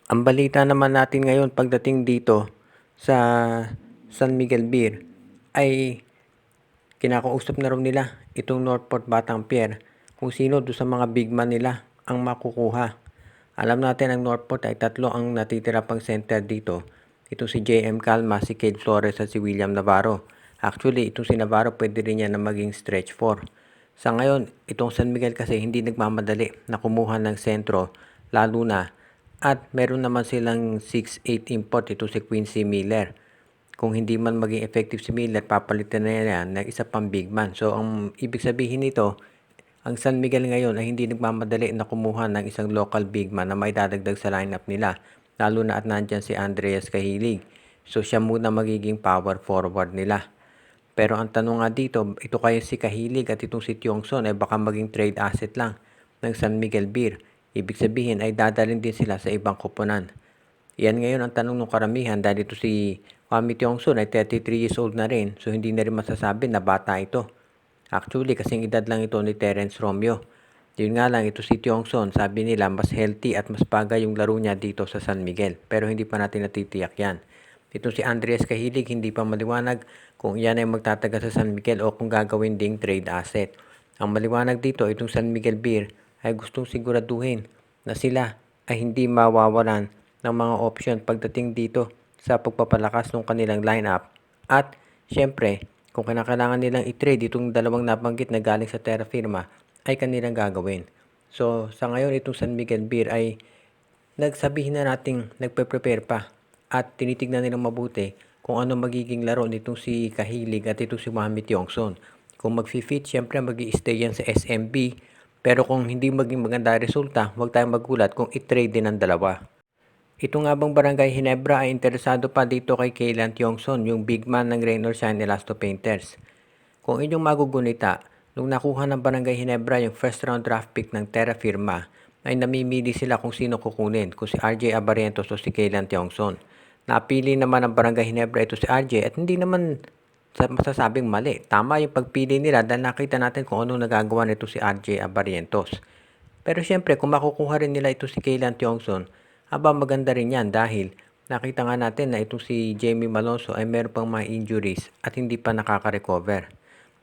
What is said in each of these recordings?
Ang balita naman natin ngayon pagdating dito sa San Miguel Beer ay kinakausap na raw nila itong Northport Batang Pier kung sino do sa mga big man nila ang makukuha. Alam natin ang Northport ay tatlo ang natitira pang center dito. Ito si JM Calma, si Cade Flores at si William Navarro. Actually, itong si Navarro pwede rin yan na maging stretch 4. Sa ngayon, itong San Miguel kasi hindi nagmamadali na kumuha ng sentro, lalo na at meron naman silang 6'8 import, ito si Quincy Miller. Kung hindi man maging effective si Miller, papalitan na yan ng isa pang big man. So, ang ibig sabihin nito, ang San Miguel ngayon ay hindi nagmamadali na kumuha ng isang local big man na may dadagdag sa lineup nila. Lalo na at nandyan si Andreas Cahilig. So, siya muna magiging power forward nila. Pero ang tanong nga dito, ito kaya si Cahilig at itong si Tiongson ay baka maging trade asset lang ng San Miguel Beer. Ibig sabihin ay dadalhin din sila sa ibang koponan. Yan ngayon ang tanong ng karamihan dahil ito si Kwame Tiongson ay 33 years old na rin, so hindi na rin masasabi na bata ito. Actually, kasing edad lang ito ni Terence Romeo. Yun nga lang, ito si Tiongson, sabi nila mas healthy at mas bagay yung laro niya dito sa San Miguel. Pero hindi pa natin natitiyak yan. Ito si Andres Cahilig, hindi pa maliwanag kung yan ay magtataga sa San Miguel o kung gagawin ding trade asset. Ang maliwanag dito, itong San Miguel Beer ay gustong siguraduhin na sila ay hindi mawawalan ng mga option pagdating dito sa pagpapalakas ng kanilang lineup. At syempre, kung kinakailangan nilang i-trade itong dalawang nabanggit na galing sa Terra Firma, ay kanilang gagawin. So, sa ngayon itong San Miguel Beer ay nagsabihin na nating nagpe-prepare pa at tinitignan nilang mabuti kung ano magiging laro nitong si Cahilig at itong si Mohamed Yongson. Kung mag-fit, syempre mag-i-stay yan sa SMB. Pero kung hindi maging maganda resulta, huwag tayong magulat kung i-trade din ang dalawa. Ito nga bang Barangay Hinebra ay interesado pa dito kay Kaylan Tiongson, yung big man ng Rain or Shine Elasto Painters. Kung inyong magugunita, nung nakuha ng Barangay Hinebra yung first round draft pick ng Terra Firma, ay namimili sila kung sino kukunin, kung si RJ Abarientos o si Kaylan Tiongson. Napili naman ng Barangay Hinebra ito si RJ at hindi naman masasabing mali. Tama yung pagpili nila dahil nakita natin kung anong nagagawa nito si RJ Abarientos. Pero syempre, kung makukuha rin nila ito si Kaylan Tiongson, maganda rin yan dahil nakita nga natin na itong si Jamie Malonzo ay meron pang mga injuries at hindi pa nakaka-recover.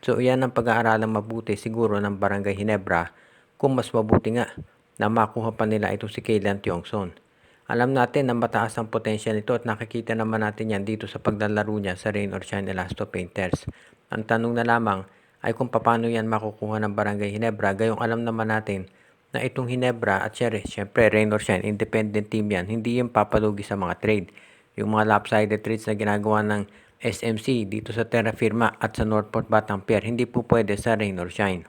So, yan ang pag-aaralang mabuti siguro ng Barangay Hinebra kung mas mabuti nga na makuha pa nila itong si Kaylan Tiongson. Alam natin na mataas ang potential nito at nakikita naman natin yan dito sa paglalaro niya sa Rain or Shine Elasto Painters. Ang tanong na lamang ay kung paano yan makukuha ng Barangay Hinebra, gayong alam naman natin na itong Hinebra at syempre Rain or Shine, independent team yan, hindi yung papalugi sa mga trade. Yung mga lopsided trades na ginagawa ng SMC dito sa Terra Firma at sa Northport Batang Pier, hindi po pwede sa Rain or Shine.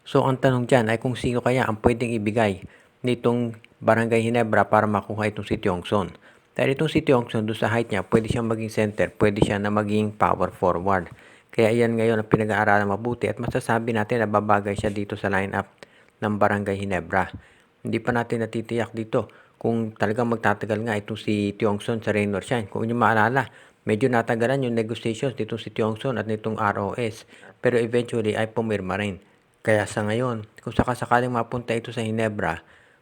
So ang tanong dyan ay kung sino kaya ang pwedeng ibigay nitong Barangay Hinebra para makuha itong si Tiongson. Dahil itong si Tiongson doon sa height niya, pwede siyang maging center, pwede siya na maging power forward. Kaya yan ngayon ang pinag-aaralan mabuti at masasabi natin na babagay siya dito sa lineup ng Barangay Hinebra. Hindi pa natin natitiyak dito kung talagang magtatagal nga itong si Tiongson sa Rain or Shine. Kung inyo maalala, medyo natagalan yung negotiations nitong si Tiongson at nitong ROS. Pero eventually ay pumirma rin. Kaya sa ngayon, kung sakasakaling mapunta ito sa Hinebra,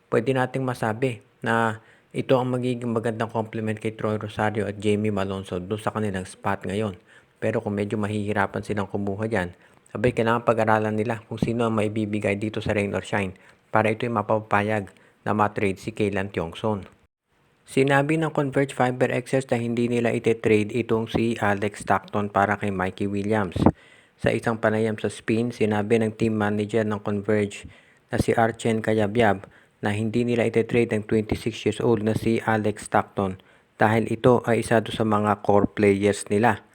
pwede nating masabi na ito ang magiging magandang compliment kay Troy Rosario at Jamie Malonzo doon sa kanilang spot ngayon. Pero kung medyo mahihirapan silang kumuha dyan, sabay kailangan pag-aralan nila kung sino ang maibibigay dito sa Rain or Shine para ito'y mapapayag na matrade si Kaylan Tiongson. Sinabi ng Converge Fiber Xers na hindi nila ite-trade itong si Alex Stockton para kay Mikey Williams. Sa isang panayam sa Spin, sinabi ng team manager ng Converge na si Archen Kayabyab na hindi nila ite-trade ang 26 years old na si Alex Stockton dahil ito ay isa sa mga core players nila.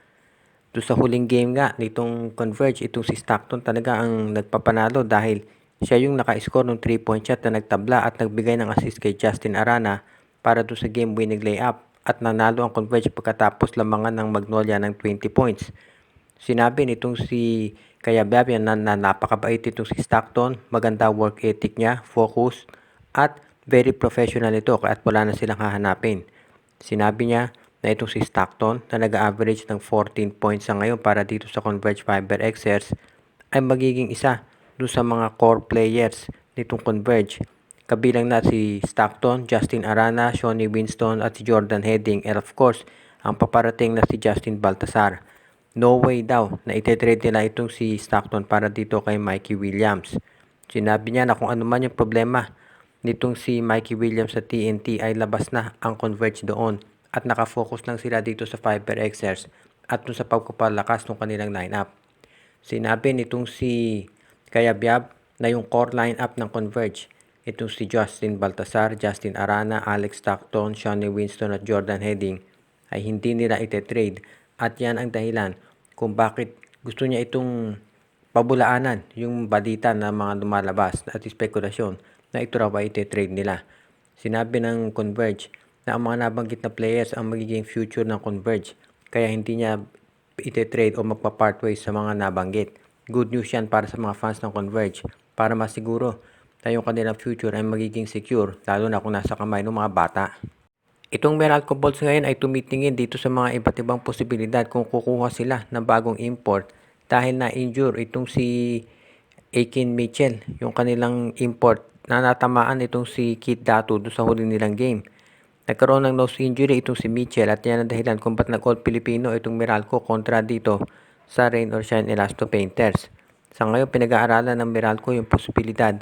Doon sa huling game nga nitong Converge, itong si Stockton talaga ang nagpapanalo dahil siya yung naka-score ng 3-point shot na nagtabla at nagbigay ng assist kay Justin Arana para doon sa game-winning layup at nanalo ang Converge pagkatapos lamangan ng Magnolia ng 20 points. Sinabi nitong si Kayabyab na napakabait itong si Stockton, maganda work ethic niya, focus, at very professional ito at wala na silang hahanapin. Sinabi niya na itong si Stockton na nag-average ng 14 points sa ngayon para dito sa Converge Fiber Xers ay magiging isa doon sa mga core players nitong Converge. Kabilang na si Stockton, Justin Arana, Shawnee Winston at si Jordan Hedding, and of course, ang paparating na si Justin Baltazar. No way daw na itetrade nila itong si Stockton para dito kay Mikey Williams. Sinabi niya na kung ano man yung problema nitong si Mikey Williams sa TNT ay labas na ang Converge doon at nakafocus lang sila dito sa FiberXers at dun sa pagpapalakas ng kanilang lineup. Sinabi nitong si Kayabyab na yung core lineup ng Converge, itong si Justin Baltazar, Justin Arana, Alex Stockton, Shawnee Winston at Jordan Hedding ay hindi nila ite-trade at yan ang dahilan kung bakit gusto niya itong pabulaanan yung balita na mga lumalabas at spekulasyon na ito raw ay ite-trade nila. Sinabi ng Converge na ang mga nabanggit na players ang magiging future ng Converge kaya hindi niya ite-trade o magpa-part ways sa mga nabanggit. Good news yan para sa mga fans ng Converge para masiguro na yung kanilang future ay magiging secure lalo na kung nasa kamay ng mga bata. Itong Meralco Bolts ngayon ay tumitingin dito sa mga iba't ibang posibilidad kung kukuha sila ng bagong import dahil na-injure itong si Akin Mitchell, yung kanilang import na natamaan itong si Kit Datu doon sa huli nilang game. Nagkaroon ng nose injury itong si Mitchell at yan ang dahilan kung ba't nag-all Pilipino itong Meralco kontra dito sa Rain or Shine Elasto Painters. Sa ngayon, pinag-aaralan ng Meralco yung posibilidad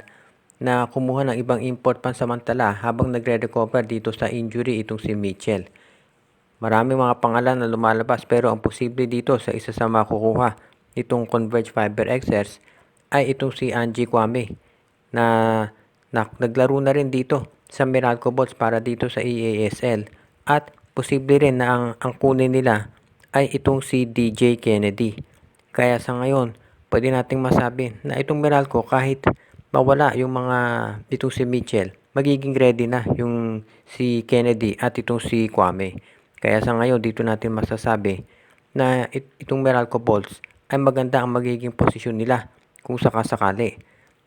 na kumuha ng ibang import pansamantala habang nagre-recover dito sa injury itong si Mitchell. Maraming mga pangalan na lumalabas pero ang posible dito sa isa sa makukuha itong Converge Fiber Xers ay itong si Angie Kwame na naglaro na rin dito sa Meralco Bolts para dito sa EASL at posible rin na ang kunin nila ay itong si DJ Kennedy. Kaya sa ngayon, pwede nating masabi na itong Meralco kahit mawala yung mga itong si Mitchell, magiging ready na yung si Kennedy at itong si Kwame. Kaya sa ngayon, dito natin masasabi na itong Meralco Bolts ay maganda ang magiging posisyon nila kung sakasakali.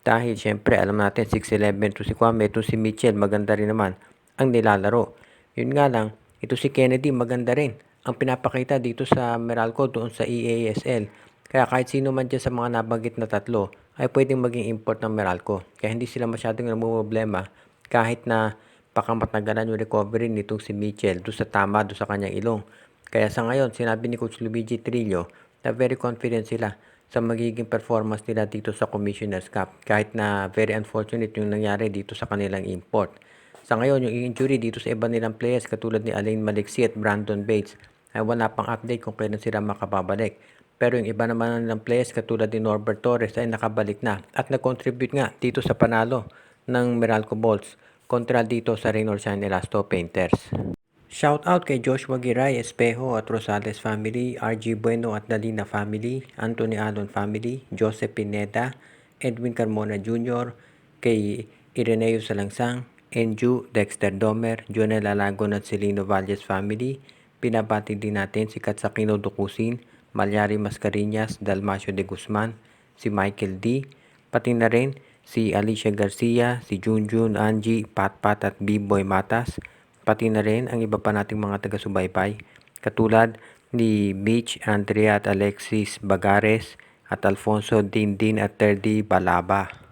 Dahil syempre alam natin 6'11 to si Kwame, ito si Mitchell maganda rin naman ang nilalaro. Yun nga lang, ito si Kennedy maganda rin ang pinapakita dito sa Meralco doon sa EASL. Kaya kahit sino man dyan sa mga nabanggit na tatlo ay pwedeng maging import ng Meralco. Kaya hindi sila masyadong namumblema kahit na pakamatagalan yung recovery nitong si Mitchell doon sa tama, doon sa kanyang ilong. Kaya sa ngayon, sinabi ni Coach Luigi Trillo na very confident sila sa magiging performance nila dito sa Commissioner's Cup kahit na very unfortunate yung nangyari dito sa kanilang import. Sa ngayon, yung injury dito sa iba nilang players katulad ni Alain Maliksi at Brandon Bates ay wala pang update kung kailan sila makababalik. Pero yung iba naman nilang players katulad ni Norbert Torres ay nakabalik na at nag-contribute nga dito sa panalo ng Meralco Bolts kontra dito sa Rain or Shine Elasto Painters. Shout out kay Joshua Giray, Espejo at Rosales family, RG Bueno at Dalina family, Anthony Alon family, Joseph Pineda, Edwin Carmona Jr., kay Ireneo Salangsang, Enju, Dexter Domer, Jonel Alagon at Celino Valles family. Pinabati din natin si Katsakino Dukusin, Malyari Mascarinas, Dalmacio de Guzman, si Michael D, pati na rin si Alicia Garcia, si Junjun, Angie, Patpat at B-Boy Matas, pati na rin ang iba pa nating mga taga-subaybay katulad ni Mitch, Andrea at Alexis Bagares at Alfonso Dindin at Terdy Balaba.